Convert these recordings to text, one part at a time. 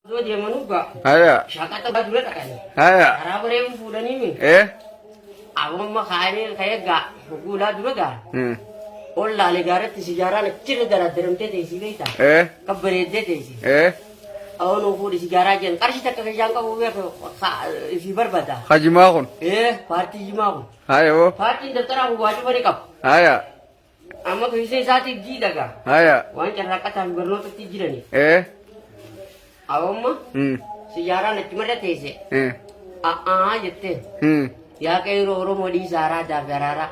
Zo dia manuga. Haya. Shakata badura takani. Haya. Arabare fudani mi. Awam ma khaani khayaga. Gula duraga. Olla le garat sigara le chir gara dermte te sigaita. Kabare de te si. Awon fudi sigara jen karshi takka janga ho ko si barbada. Hajimagun. Parti jimagun. Hayo. Parti daftara ho waju bari kap. Haya. Amma kise sati ji daga. Haya. Wan rakata gorno to tijirani. Awam sigara le chimara te se. Jette. Ya kai ro modi zara da verara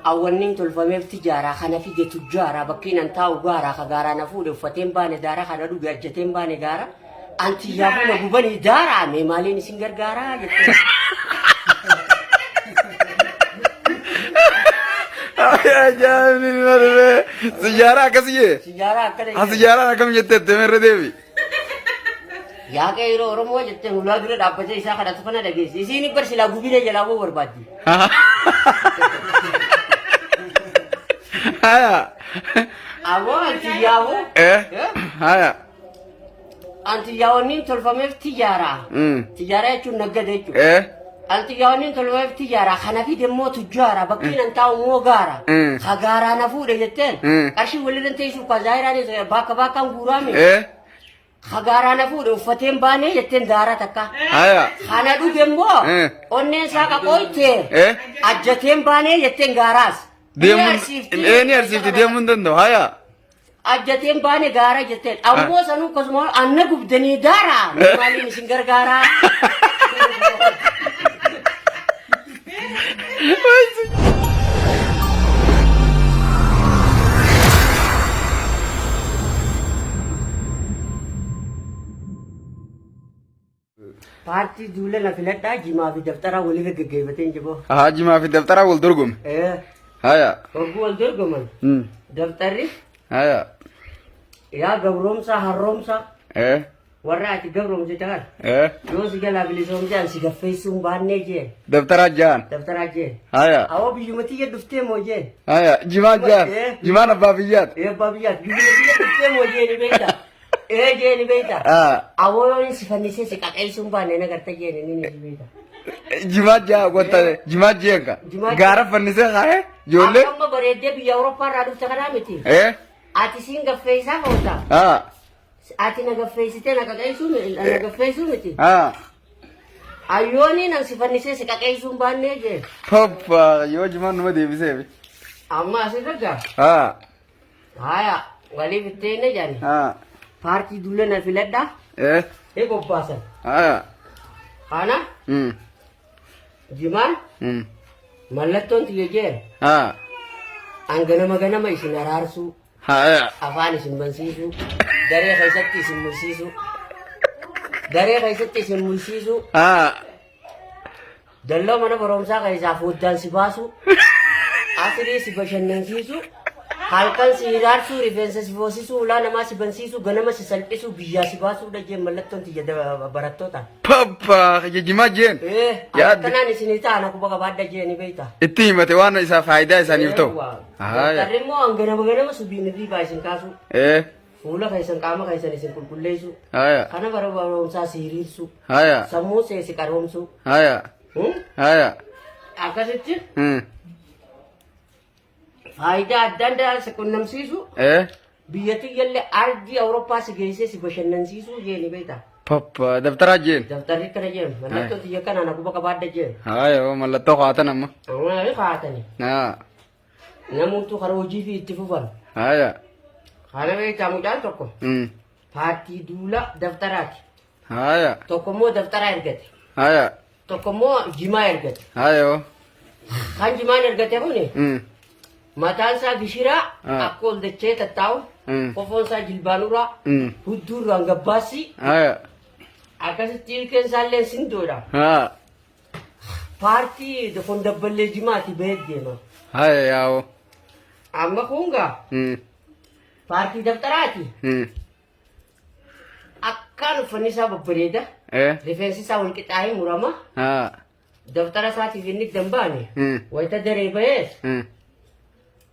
awannin tulfame tijara khana fi de tujara bakinan taw gara khagara na fude fatem bane dara khana du gajetem bane gara anti ya fu na bani dara me malin singar gara jette Ya jani marbe sigara kasiye sigara kare sigara nakam jette temere devi ya kai ro mo jette hula dure dapaje isa kada tukana dage sini per sila gubine jala wo berbadi Haya. Awo anti yawo Haya. anti yawo nin tulfame tijara tijara chu nagade chu anti yawo nin tulfame tijara khana fi demo tujara bakinan taw mo gara khagara na fude jette karshi walidan teisu ka zaira ne baka baka ngurame khagara na fude fatem bane jette dara takka Haya. khana du dembo onne saka koite ajjatem bane jette garas Demun ni arsifti demun dando haya. ajjatem bane gara jette ammo sanu kosmo anna gubdani dara mali ni singar gara Parti dule na filata jima fi daftara wali fi gaggebatin jibo. Haji ma fi daftara wal durgum. Haya. Wal durgum. Daftari. Haya. Ya gabromsa harromsa. Warra ati gabromsa tagar. Yo sigala bilisom jan siga Facebook banne je. Daftara jan. Daftara je. Haya. Awo bijumati ye dufte mo je. Haya. Jima jan. Jima na babiyat. Babiyat. Bijumati ye dufte mo je ni beta. Je ni beta. Awo yo sifani se kakai sumbanne na garta je ni beta. Jimat ja gonta jimat jenga gara fannise khae jolle amma barede bi Europa radu takana miti ati singa feisa hota ati naga feisite naga kaisu naga feisu miti ayoni nang sifannise se kakai sumbanne je papa yo jiman no de bise amma asidaga haya wali bitene jani parti dule na filadda go pasa kana Jiman? Mallaton tiye Angana magana mai sinararsu. Afani sin bansisu. Dare kaisatti sin musisu. Dare kaisatti sin musisu. Dallo mana baromsa kaisa fuddan si basu. Asiri si bashannansisu. Halkan si hirarsu rifensa si fosisu ula nama si bansisu ganama si salpisu biya si basu daje mallaton tiye barattota. Papa ya jimat jen. Ya kanani sinita anak baga badda je ni beita. Itti mate wana isa faida isa nifto. Tarremo angana bagana masubini di baisin kasu. Fula kaisan kama kaisan isin kulkullesu. Kana baro sa sirisu. Samu se si karomsu. Akasitti? Faida danda sekunnam sisu. Biyati yalle ardi Europa si geise si bashannan sisu je ni beita. Papa daftara jen. Daftari kana jen. Malatto tiya kana na kubaka badda jen. Hayo malatto khata namma. Ai khatani. Namuntu kharoji fi ittifufan. Haya. Khana be tamu jan tokko. Parti dula daftarati. Haya. Tokko mo daftara ergate. Haya. Tokko mo jima ergate. Hayo. Kan jima ergate hone. Matansa bishira akol de cheta taw. Kofonsa jilbanura. Hudur rangabbasi. Haya. Akasi tilken salle sindora. Parti de fondaballe jimati bedema. Haya yao. Amma kunga. Parti daftarati. Akkan fanisa babbareda. Rifensi sa wal kitahi murama. Daftara sati finnik dambani. Waita dare bayes.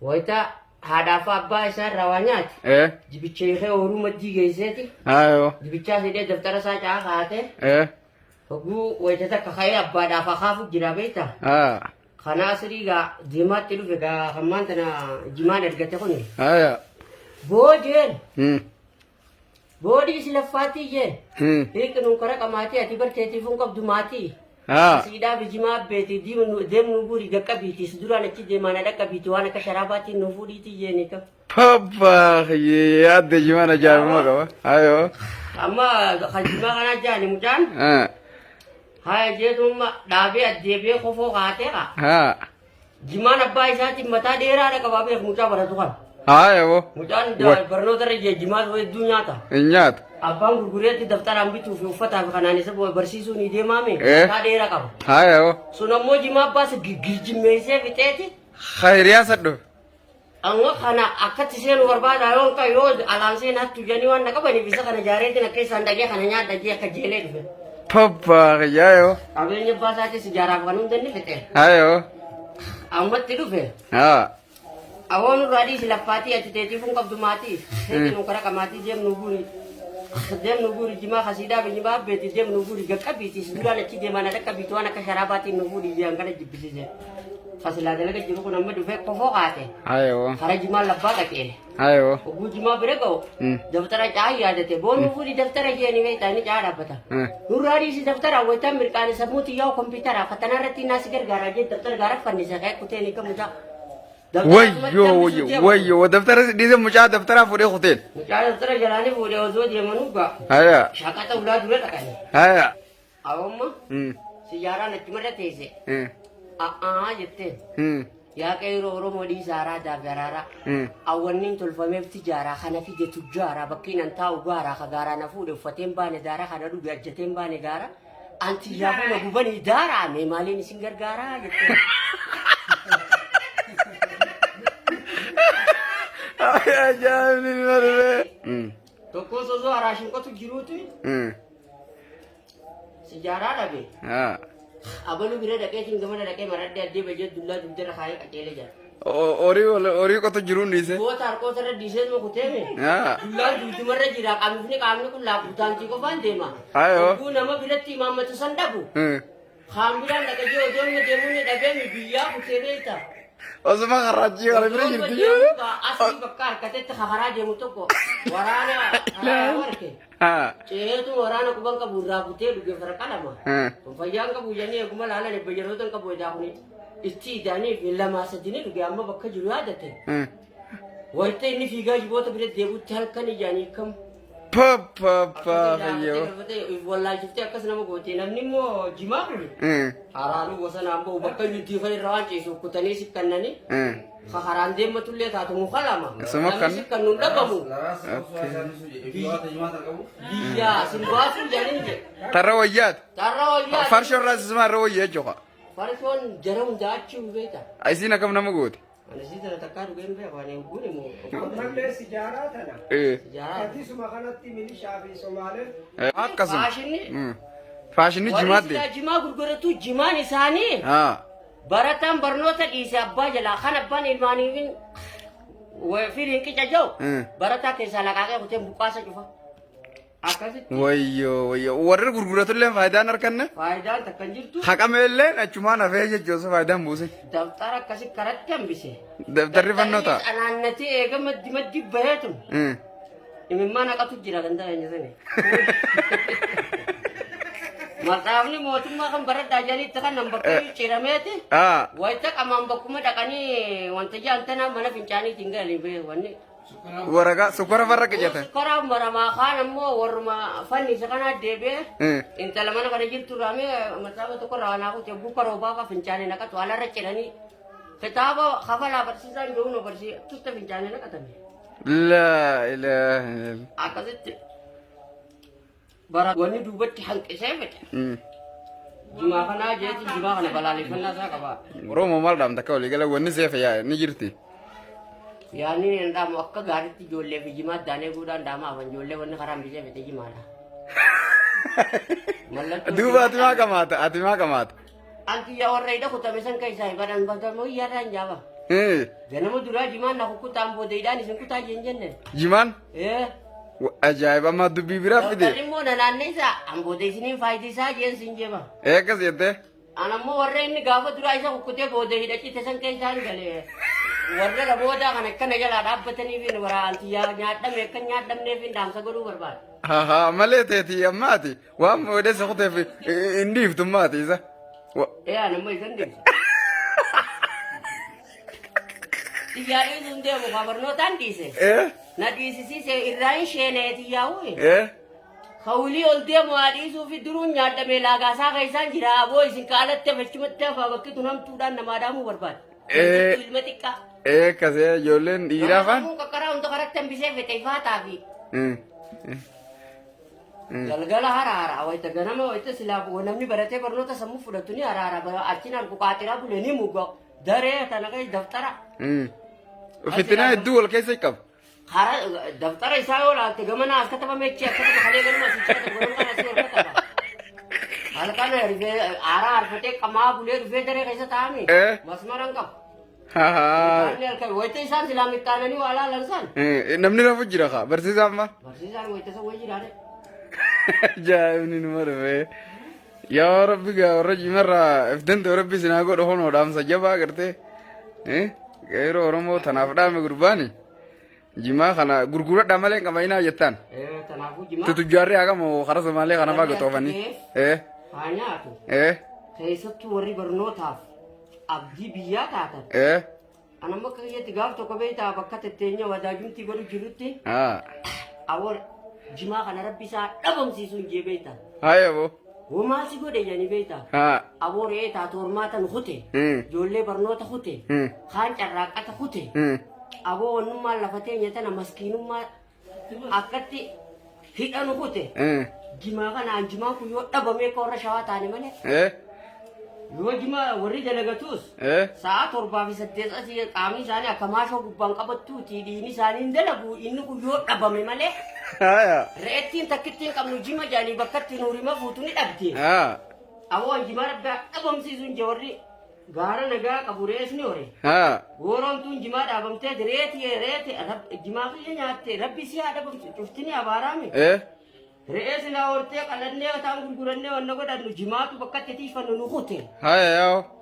Waita haadhaaf abbaa isaa irraa waa nyaate. Jibicha ishee horuu maddii geesseeti. Jibichaa sidee daftara isaa caa kaa'ate. Hoguu wayita takka ka'ee abbaadhaaf akaafu jira beekta. Kana asirii gaa diimaatti dhufe gaa hammaan tana jimaan ergate kuni. Boodeen. Boodii si laffaatii jeen. Hiikinuun kara qamaatii ati barteetiifuun qabdu maatii. Siidaa bijimaa beeti deemnu buuri gaqqabiiti si duraan achi deemaan dhaqqabiiti waan akka sharaabaatti nu fuudhiitii jeeni qaba. Papa yaadde jimaan ajaa'ibuma qaba. Ayoo. Amma kan jimaa kana ajaa'ani mucaan. Haya jeetuma dhaabee addeebee kofoo kaateera. Jimaan abbaa isaatiin mataa dheeraadha qabaa beeku mucaa baratu kan. Ayoo. Mucaan barnoota irra jee jimaan hedduu nyaata. Nyaata. Abbaan gurgureetti daftaraan bituu fi uffataa fi kanaan isa barsiisuu ni deemaame mataa dheeraa qaba. Ayoo. Sun ammoo jimaa abbaas girjimmeessee fixeeti. Khayriyaa sadhu. Amma kana akkatti seenu barbaada yoo ka yoo alaansee naattu janii waan na qabaniif isa kana jaareetiin akka isaan dhagee kana nyaadha jee akka jeelee dhufe. Papa yaayoo. Qabeenya abbaa isaatis ijaaraaf kan hundanni fixe. Ayoo. Ammatti dhufe. Awoon irraa si laffaatii ati teetiifuun qabdu maatii. Seetiin kara qamaatii deemnu buuri. Deemnu buuri jimaa kasiidhaa bijimaa beeti deemnu buuri gaqqabiiti si duraan achi deemaan dhaqqabiiti waan akka sharaabaatti nu buuri jeen kana jibbisiise. Fasilaa dalaga jiru kun amma dhufee kofoo kaate. Ayoo. Kara jimaa labbaa qaceele. Ayoo. Oguu jimaa bira ga'u. Daftara caa yaadate boonu buuri daftara jeeni beektaa ni caa dhaabbata. Nurraa si daftara waytaan mirqaane sammuuti yaa'u kompiitara fatana irratti naasi gargaara jee daftara gaara fannisa ka'e kutee ni kamucaa. Wayyo daftara dhiise mucaa daftara fuudhee kuteen. Mucaa daftara jalaanii fuudhee osoo deemanuu gaa. Haya. Shaqata ulaa dura dhaqanii. Haya. Awwamma. Siyyaaraan achumarra teesse. Jettee. Yaa qeeroo Oromoo dhiisaaraa daabaraara. Awwanniin tolfameef tijaaraa kana fide tujjaaraa bakkiin an taa'u gaaraa ka gaaraa na fuudhe uffateen baane daaraa kana dhuge ajjateen baane gaara. Anti yaafuma gubanii daaraa mee maaliin isin gargaaraa jettee. Ajaa'ibni malee. Tokko sosoo araashin qotu jiruuti. Sijaaraa dhabe. Abalu bira dhaqeetiin gamana dhaqee maradde addee bajee dullaa dugdara kaayee qaceelee jira. Horii qotu jiruun dhiise. Goota harkoota irra dhiisee nu kuteeme. Dullaan dugdumarra jira qaamni kun laafutaantii qofaan deema. Oguu nama biratti imaammatu san dhabu. Haambiraan dhaqajee odoo inni deemuun ni dhabeemi biyyaa kutee beekta. Osuma karaachii kana bira jirti. Asii bakka harkatetti hakaraa deemu tokko waraana warke. Ceetu waraana kuban qabu irraa kutee dhuge farqa lama. Fayyaan qabu jennee eeguma laalan eebbayyanoota qabu edaa kuni itti idaanii fi lamaa sadini dhuge amma bakka jiru yaadate. Wayita inni fiigaa jiboota bira deebuutti halkan ijaanii kam. Papa yoo. Wallahi jiftee akkas nama goote namni immoo jimaa kuni. Haraanuu gosa naamboo bakka inni diifa irraa waan ciisu kutanii sikkannanii. Haraan deematullee taatu muka lama. Namni sikkannuun dhabamu. Biyyaa simbaasuu jedhanii jedhe. Tarra wayyaati. Tarra wayyaati. Farshoon raasisuma irra wayyee jechuudha. Farshoon jaramu daachuu beekta. Isiin akkam nama goote. Anasii tana takkaa dhugeen beeku ani hubuun immoo. Ammallee sijaaraa tana. Sijaaraa. Addisuma kanatti milishaa fi Somaalee. Akkasuma. Faashinni. Faashinni jimaatti. Warri jimaa gurguratu jimaan isaanii. Barataan barnoota dhiise abbaa jalaa kan abbaan ilmaaniifin firiin qica jiru. Barataa keessaa laqaaqee kuteen buqqaasa cufa. Akkasitti. Wayyo warri gurguratullee faayidaan harkanne. Faayidaan takka hin jirtu. Haqameellee achumaan hafee jechuun faayidaan buuse. Daftara akkasii karatti hambise. Daftarri fannoota. Anaannatee eega maddi baheetu. Imimmaan haqatu jira kan ta'e jedhani. Maqaafni mootummaa kan baradhaa jalitti kan nan bakka cirameeti. Wayita qamaan bakkuma dhaqanii wanta jaantanaa mana fincaaniitiin galanii beeku wanni. Waragaa sukkara farra qijata. Sukkara maramaa kaan ammoo warruma fannisa kana deebi'ee intala mana kana jirtu raamee matsaaba tokko raanaa kutee buka roobaa ka fincaanii naqatu alarra ciranii kitaaba kafalaa barsiisaan jiru nu barsiisa tutta fincaanii naqatame. La. Akkasitti bara wanni duubatti hanqisee fedhe. Jimaa kanaa jeeti jimaa kana balaaleffannaa isaa qaba. Oromoo maal dhaamta akka walii gala wanni seefa yaa ni jirti. Yaani ndaamu akka gaariitti ijoollee fi jimaa daanee guudaan daama afan ijoollee wanni karaa hambisee fedhe jimaadha. Duuba ati maa qamaata? Anti yaa warra hidha kutame san keessaa badan badamoo yaadaan jaaba. Ganama duraa jimaan na kukutaan boodeedhaan isin kutaa jenne. Jimaan? Ajaa'iba amma dubbii biraa fide. Daftarri immoo nanaanneessa amboode isiniin faayidisaa jeen sin jeba. Akkas jettee? Anammoo warra inni gaafa duraa isa kukkutee boodee hidhachite san keessaan galee. Warra laboodaa kan akkana jalaa dhaabbatanii fi waraanti nyaadhame akka nyaadhamneef hin dhaamsa godhuu barbaada. Haa malee teeti ammaati waan moodeessa kuteef hin dhiiftummaati isa. Anammoo isan deemsa. Xiyyaarri sun deemu kan barnootaan dhiise. Na dhiisisiise irraa hin sheeneeti yaa'u. Hawlii ol deemu haadhiisuu fi duruun nyaadhame laagaasaa keessaan jira aboo isin qaalatti afachumatti hafaa bakki tunamtuudhaan namaa dhaamuu barbaada. Ilma xiqqaa. Kasee ijoolleen dhiiraa faan? Kun qaqqaraa hunda karatti hambisee fete ifaataa fi. Galgala haraara wayita ganama wayita silaa namni baratee barnoota sammuu fudhatu ni haraara achiin argu qaaxiraa bulee ni muga daree tana kai daftara. Fitinaa hedduu wal keessa qabu. Hara daftara isaa yoo laalte gamana akka taphameechi akka tapha kalee galma sichata godhuu kana si ol kataba. Halkan haaraa harfatee qamaa bulee dhufee daree keessa taa'ame. Masmaran qabu. Wayita isaan silaa mittaananii waa laalan san. Namni rafu jira kaa barsiisaan maal? Barsiisaan wayita san wayii jiraate. Ajaa'ibni numa dhufe. Yaa Rabbi gaa warra jimarraa ifdante Rabbi sinaa godha honoo dhaamsa jabaa gartee. Yeroo Oromoo tanaaf dhaame gurbaani. Jimaa kana gurguradhaa malee qabaynaa jettaan. Kanaafuu jimaa. Tutujjaarri hagamoo karaa Somaalee kana faa gotoofanii. Haa nyaatu. Keessattuu warri barnootaaf abdii biyyaa taatan. Anammoo akka kiyyatti gaaf tokko beektaa bakka tetteenya wadaajumtii godhu jirutti. Awwal jimaa kana rabbi isaa dhabamsiisuun jee beektaa. Haayaboo. Homaa si godhe jedhanii beektaa. Aboo re'ee taatu hormaatan hute. Ijoollee barnoota hute. Kaan carraaqqata hute. Aboo wannummaan lafa teenya tana maskiinummaa akkatti hidhanu hute. Jimaa kanaan jimaan kun yoo dhabamee ka warra shawaa taane malee. Yoo jimaa warri dalagatus sa'a 7 fi 8 qaamni isaanii akka maashoo gubbaan qabattuuti dhiigni isaanii hin dalagu inni kun yoo dhabame malee. Re'ettiin takkittiin qabnu jima jaanii bakkatti nuurima fuutu ni dhabdi. Aboo jimaa rabbi dhabamsiisuun je warri gaara nagaa qabu re'ees ni hore. Gooroomtuun jimaa dhaabamtee reeti jimaa kiyya nyaatte rabbi si haa dhabamsiisu cuftini abaaraame. Re'ees na hortee qalannee taan gurgurannee wanna godhannu jimaatu bakkatti tiifannu nu hute.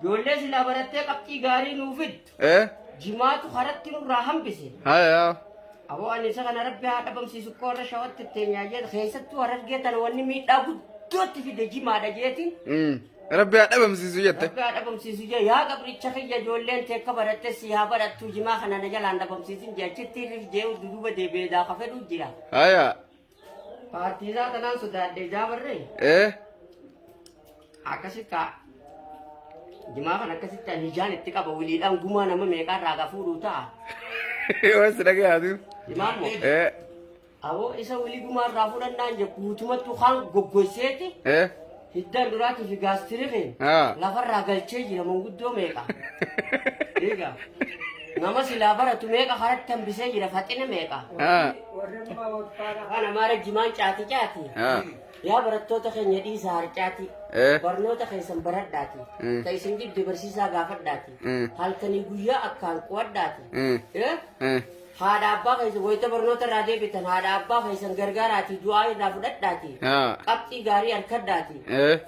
Ijoollee silaa barattee qabxii gaarii nuu fiddu. Jimaatu karatti nurraa hambise. Aboo ani isa kana rabbi haa dhabamsiisu qorra shawatti teenyaa jedha keessattuu harargee tana wanni miidhaa guddootti fide jimaadha jeetiin. Rabbi haa dhabamsiisu jette. Rabbi haa dhabamsiisu jee yaa qabricha kiyya ijoolleen teekka baratte si haa barattu jimaa kana na jalaan dhabamsiisin jee achitti jee duduuba deebi'ee ka fedhu jira. Paartiisaa tanaan sodaadhee jaabarree. Akkasitti jimaa kana akkasitti alijaan itti qaba wiliidhaan gumaa nama meeqaa irraa fuudhuu ta'a. Waan si dhagayaatu. Jimaan moo? Aboo isa wilii gumaa irraa fudhannaan je guutumatti kaan goggoseeti. Hiddaan duraatii fi gaastiriin lafarraa galchee jira manguddoo meeqa. Egaa nama silaa baratu meeqa karatti hambisee jira faxina meeqa. Kana maara jimaan caati. Yaa barattoota keenya dhiisaa harcaati. Barnoota keessan baradhaati. Ka isin jibde barsiisaa gaafadhaati. Halkanii guyyaa akkaan qo'adhaati. Haadha abbaa keessan wayita barnoota irraa deebitan haadha abbaa keessan gargaaraati du'aa irraa fudhadhaati. Qabxii gaarii harkadhaati.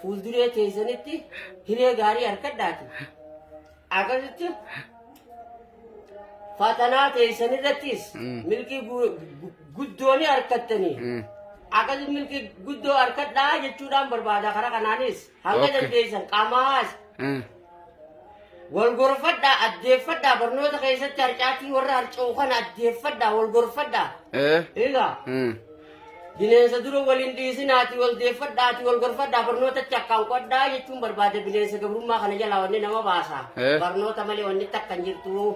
Fuulduree teessanitti hiree gaarii harkadhaati. Akkasitti fatanaa teessanirrattis milkii guddooni harkattanii. Akkasii milkii guddoo harkadhaa jechuudhaan barbaada karaa kanaanis hanga dandeessan qaamaas. Wal gorfadhaa addeeffadhaa barnoota keessatti harcaatii warra harca'u kana addeeffadhaa wal gorfadhaa. Egaa bineensa dura waliin dhiisinaati wal deeffadhaati wal gorfadhaa barnootatti akkaan qo'adhaa jechuun barbaada bineensa gabrummaa kana jalaa wanni nama baasa. Barnoota malee wanni takka hin jirtu.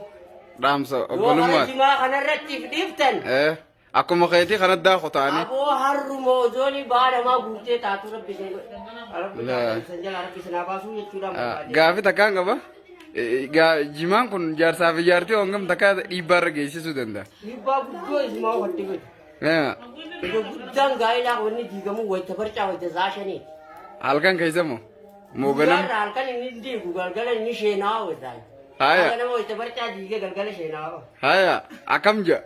Dhaamsa obbolummaa. Yoo kana jimaa kanarratti dhiiftan. Akkuma keetii kanatti daakuu ta'anii. Aboo harruma ozoonii baadhamaa guutee taatu rabbi sin jalaa rabbi sinaa baasuu jechuudhaan barbaade. Gaafi takkaan qaba. Jimaan kun jaarsaa fi jaartii hongam takka dhiibbaa irra geessisuu danda'a. Dhiibbaa guddoo isimaa waddi godhu. Guddaan gaa'elaa wanni diigamu wayita barcaa wayita zaashanii. Halkan keessa moo? Moo ganama? Halkan inni diigu galgala inni sheenaa wayita. Haya. Kana mo ita barcha dige galgala shena. Haya. Akam ja.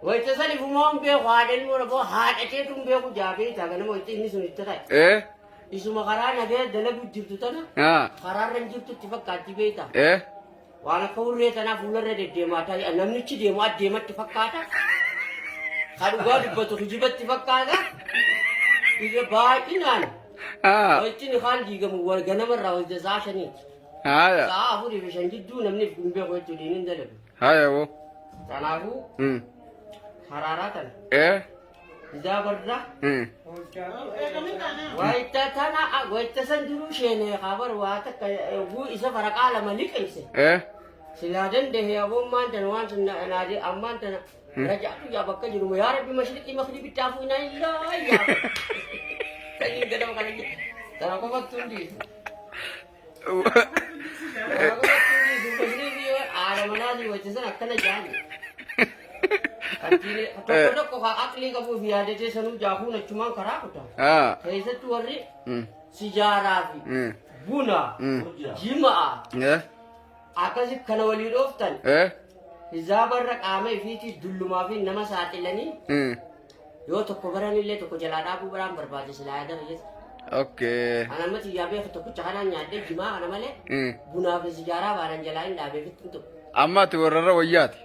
Wai ta sani fumon be khwaden mo bo haat ate tum be ku jabe ta kana mo ita ni sunita ta. Isuma karana be dalagu jibtu ta na. Kararan jibtu tifakkati be ta. Wana kawre ta na fulare de mata namni ci de ma tifakkata. Kadu god beto jibat tifakkata. Ige ba inan. Wai tin khan dige mo war ganamar raw de zashani. Haya. Sa ahuri be shanji du namni gumbe ko to dinin dalagu. Haya wo. Tanagu. Hararatan. Jabarda. Waita tana waita sanjuru shene khabar wata gu isa farakala malik ise. Siladan de ya wo man tan wan tan na de amman tan raja tu ya bakka jiru ya rabbi mashriqi maghribi tafu ina illa ya. Kani gadam kali. Tana ko batundi. Ko batundi du maghribi ara manali waita sana kana jani. Antine to ko ha akli ka bu biya de sanu jahu na cuma kara kuta. Sai sa tuari sijara bi. Buna. Jima. Akasi kana wali doftan. Hizabar raqame fiti dulluma fi nama saatilani. Yo to ko barani le to ko jalada bu baram barbadi silada yes. Okay. Anamati yabe to ko chana nyade jima anamale. Buna fi sijara baran jalain labe fitu. Amma tu warra wayati.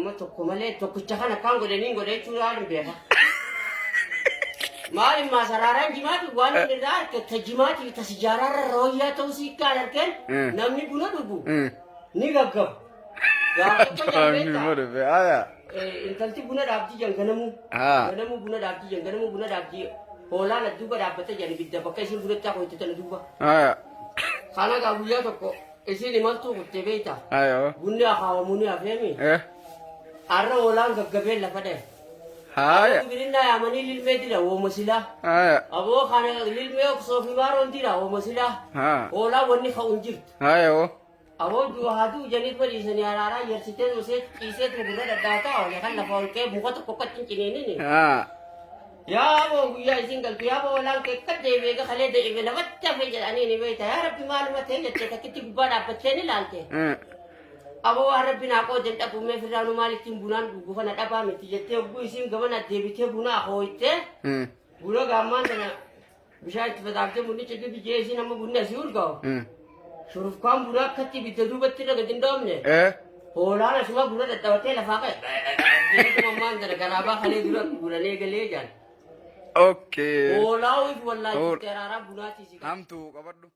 Mo tokko malee tokkicha kana kan godhanii godhachuu yaaluun beeka. Maali masaraaraan jimaati waan irraa ta jimaati ta sijaararra rooyyaa ta'uu si kan argan namni buna dhugu ni gaggabu. Intalti buna dhaabdii janganamu. Ganamu buna dhaabdii janganamu buna dhaabdii hoolaan adduuba dhaabbatee jiran ibidda bakka isin bunatti akka hojjetan duuba. Kana gaa guyyaa tokko. Isin imaltuu kuttee beekta. Bunni akaawwamuuni hafeemi. Arra oolaan gaggabee lafa dhahe. Birinna yaamanii lilmee dira wooma silaa. Aboo kana lilmee soofi maaroon dira wooma silaa. Oolaan wanni ka'uun jirtu. Aboo haaduu janiit badiisanii araaraa yersitee osee ciisee turgurra dhaddaataa oole kan lafa olqee muka tokko kachin ciniinini. Yaa boo guyyaa isin galtu yaa boo oolaan keekka deebi'ee kalee deebi'ee lafatti hafee jedhanii ni beekta yaa rabbi maaluma ta'e jettee takkitti gubbaa dhaabbattee ni ilaalte. Aboo waan rabbi naa qoodan dhabuumee firraanuu maalittiin bunaan dhugu kana dhabaa miti jettee ogguu isin gamana deebitee bunaa hooyittee buna gaammaan sana bishaan itti fataaftee bunnicha bijee isin amma bunni asii urgaa'u. Shurufkaan bunaa akkatti ibidda duubatti irra gadi hin dhoofne. Hoolaan asuma buna dadhabatee lafaa ka'e. Mammaan sana garaabaa kalee dura guranii galee jaan. Okay. Hoolaa wallaahi teeraaraa bunaatii si. Hamtu qabadhu.